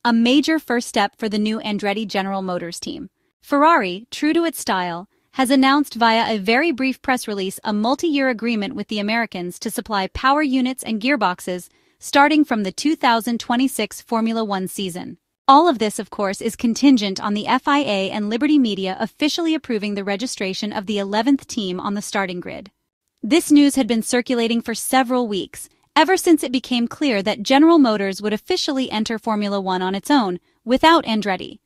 a major first step for the new Andretti-General Motors team. Ferrari, true to its style, has announced via a very brief press release a multi-year agreement with the Americans to supply power units and gearboxes starting from the 2026 Formula One season. All of this, of course, is contingent on the FIA and Liberty Media officially approving the registration of the 11th team on the starting grid. This news had been circulating for several weeks, ever since it became clear that General Motors would officially enter Formula One on its own, without Andretti.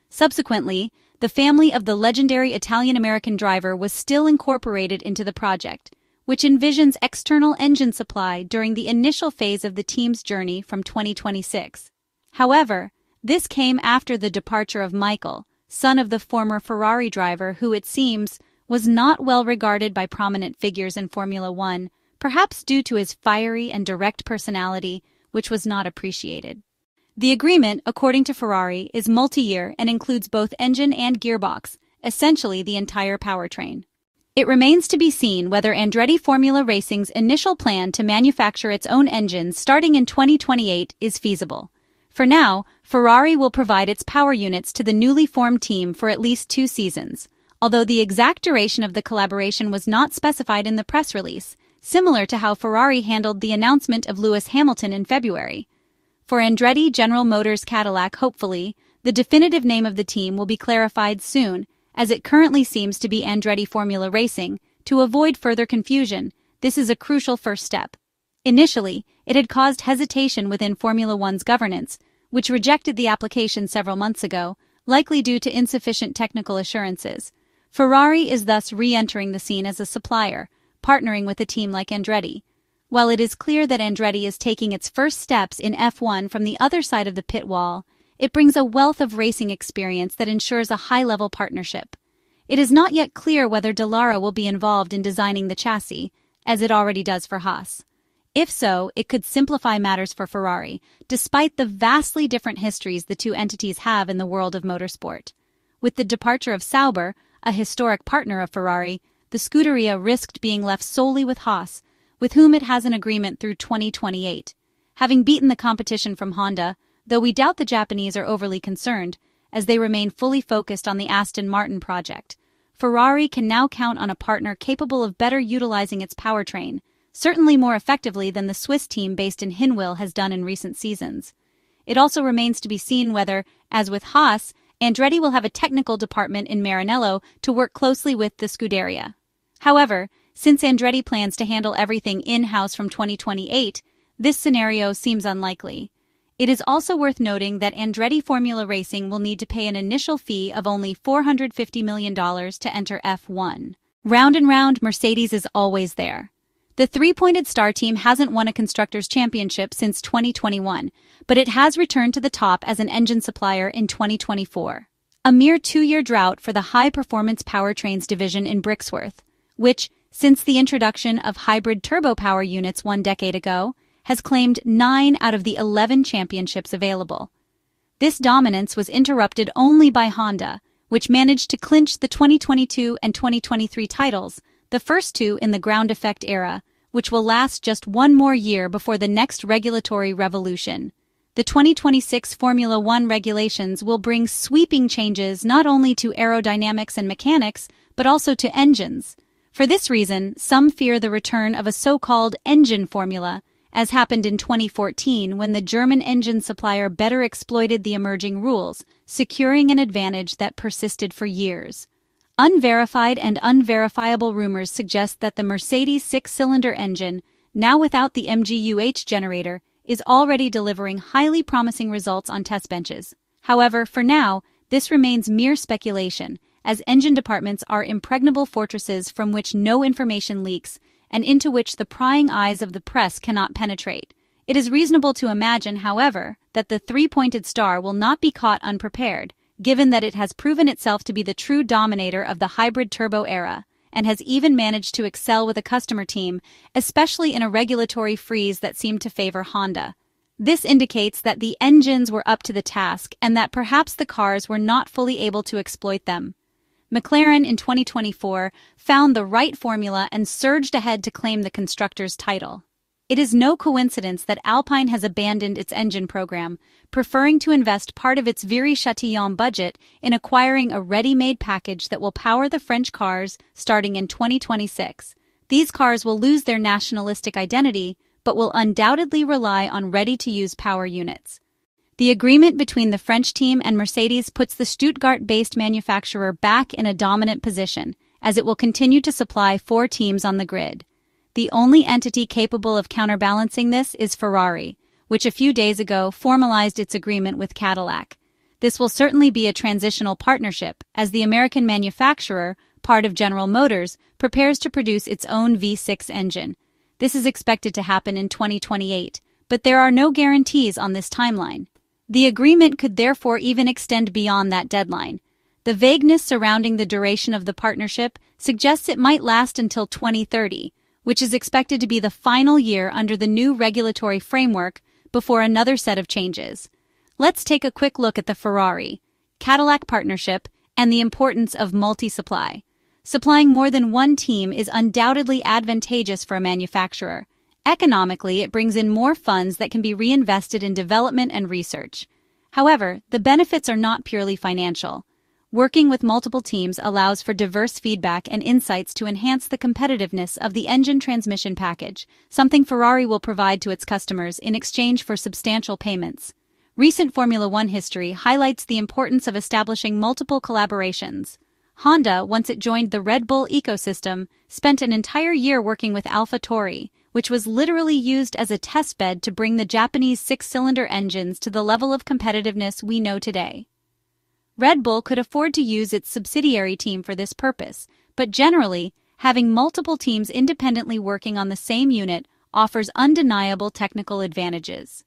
Subsequently, the family of the legendary Italian-American driver was still incorporated into the project, which envisions external engine supply during the initial phase of the team's journey from 2026. However, this came after the departure of Michael, son of the former Ferrari driver who, it seems, was not well regarded by prominent figures in Formula One, perhaps due to his fiery and direct personality, which was not appreciated. The agreement, according to Ferrari, is multi-year and includes both engine and gearbox, essentially the entire powertrain. It remains to be seen whether Andretti Formula Racing's initial plan to manufacture its own engines starting in 2028 is feasible. For now, Ferrari will provide its power units to the newly formed team for at least 2 seasons, although the exact duration of the collaboration was not specified in the press release, similar to how Ferrari handled the announcement of Lewis Hamilton in February. For Andretti General Motors Cadillac, hopefully, the definitive name of the team will be clarified soon, as it currently seems to be Andretti Formula Racing. To avoid further confusion, this is a crucial first step. Initially, it had caused hesitation within Formula One's governance, which rejected the application several months ago, likely due to insufficient technical assurances. Ferrari is thus re-entering the scene as a supplier, partnering with a team like Andretti. While it is clear that Andretti is taking its first steps in F1 from the other side of the pit wall, it brings a wealth of racing experience that ensures a high-level partnership. It is not yet clear whether Dallara will be involved in designing the chassis, as it already does for Haas. If so, it could simplify matters for Ferrari, despite the vastly different histories the two entities have in the world of motorsport. With the departure of Sauber, a historic partner of Ferrari, the Scuderia risked being left solely with Haas, with whom it has an agreement through 2028. Having beaten the competition from Honda, though we doubt the Japanese are overly concerned, as they remain fully focused on the Aston Martin project, Ferrari can now count on a partner capable of better utilizing its powertrain, certainly more effectively than the Swiss team based in Hinwil has done in recent seasons. It also remains to be seen whether, as with Haas, Andretti will have a technical department in Maranello to work closely with the Scuderia. However, since Andretti plans to handle everything in-house from 2028, this scenario seems unlikely. It is also worth noting that Andretti Formula Racing will need to pay an initial fee of only $450 million to enter F1. Round and round, Mercedes is always there. The three-pointed star team hasn't won a Constructors' Championship since 2021, but it has returned to the top as an engine supplier in 2024. A mere 2-year drought for the high-performance powertrains division in Brixworth, which, since the introduction of hybrid turbo power units 1 decade ago, has claimed 9 out of the 11 championships available. This dominance was interrupted only by Honda, which managed to clinch the 2022 and 2023 titles, the first 2 in the ground effect era, which will last just 1 more year before the next regulatory revolution. The 2026 Formula One regulations will bring sweeping changes not only to aerodynamics and mechanics, but also to engines. For this reason, some fear the return of a so-called engine formula, as happened in 2014 when the German engine supplier better exploited the emerging rules, securing an advantage that persisted for years. Unverified and unverifiable rumors suggest that the Mercedes 6-cylinder engine, now without the MGUH generator, is already delivering highly promising results on test benches. However, for now, this remains mere speculation, as engine departments are impregnable fortresses from which no information leaks and into which the prying eyes of the press cannot penetrate. It is reasonable to imagine, however, that the three-pointed star will not be caught unprepared, given that it has proven itself to be the true dominator of the hybrid turbo era, and has even managed to excel with a customer team, especially in a regulatory freeze that seemed to favor Honda. This indicates that the engines were up to the task and that perhaps the cars were not fully able to exploit them. McLaren in 2024 found the right formula and surged ahead to claim the constructors' title. It is no coincidence that Alpine has abandoned its engine program, preferring to invest part of its Viry-Châtillon budget in acquiring a ready-made package that will power the French cars starting in 2026. These cars will lose their nationalistic identity, but will undoubtedly rely on ready-to-use power units. The agreement between the French team and Mercedes puts the Stuttgart-based manufacturer back in a dominant position, as it will continue to supply 4 teams on the grid. The only entity capable of counterbalancing this is Ferrari, which a few days ago formalized its agreement with Cadillac. This will certainly be a transitional partnership, as the American manufacturer, part of General Motors, prepares to produce its own V6 engine. This is expected to happen in 2028, but there are no guarantees on this timeline. The agreement could therefore even extend beyond that deadline. The vagueness surrounding the duration of the partnership suggests it might last until 2030, which is expected to be the final year under the new regulatory framework before another set of changes. Let's take a quick look at the Ferrari-Cadillac partnership and the importance of multi-supply. Supplying more than one team is undoubtedly advantageous for a manufacturer. Economically, it brings in more funds that can be reinvested in development and research. However, the benefits are not purely financial. Working with multiple teams allows for diverse feedback and insights to enhance the competitiveness of the engine transmission package, something Ferrari will provide to its customers in exchange for substantial payments. Recent Formula One history highlights the importance of establishing multiple collaborations. Honda, once it joined the Red Bull ecosystem, spent an entire year working with AlphaTauri, which was literally used as a testbed to bring the Japanese 6-cylinder engines to the level of competitiveness we know today. Red Bull could afford to use its subsidiary team for this purpose, but generally, having multiple teams independently working on the same unit offers undeniable technical advantages.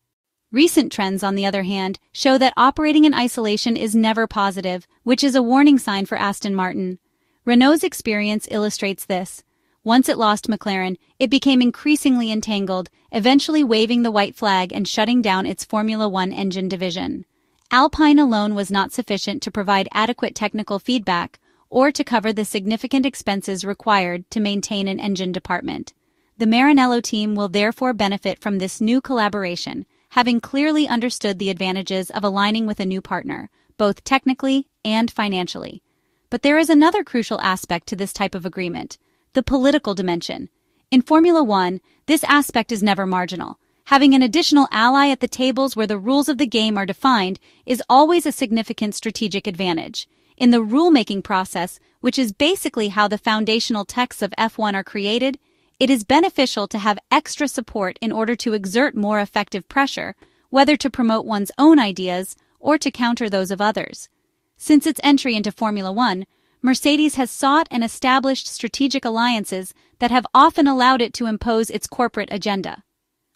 Recent trends, on the other hand, show that operating in isolation is never positive, which is a warning sign for Aston Martin. Renault's experience illustrates this. Once it lost McLaren, it became increasingly entangled, eventually waving the white flag and shutting down its Formula One engine division. Alpine alone was not sufficient to provide adequate technical feedback or to cover the significant expenses required to maintain an engine department. The Maranello team will therefore benefit from this new collaboration, having clearly understood the advantages of aligning with a new partner, both technically and financially. But there is another crucial aspect to this type of agreement: the political dimension. In Formula One, this aspect is never marginal. Having an additional ally at the tables where the rules of the game are defined is always a significant strategic advantage. In the rule-making process, which is basically how the foundational texts of F1 are created, it is beneficial to have extra support in order to exert more effective pressure, whether to promote one's own ideas or to counter those of others. Since its entry into Formula One, Mercedes has sought and established strategic alliances that have often allowed it to impose its corporate agenda.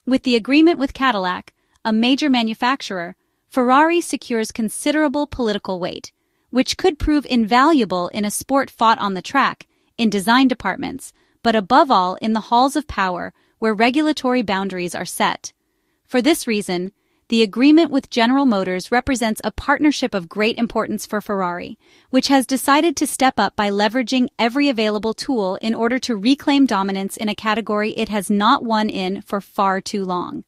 With the agreement with Cadillac, a major manufacturer, Ferrari secures considerable political weight, which could prove invaluable in a sport fought on the track, in design departments, but above all in the halls of power where regulatory boundaries are set. For this reason, the agreement with General Motors represents a partnership of great importance for Ferrari, which has decided to step up by leveraging every available tool in order to reclaim dominance in a category it has not won in for far too long.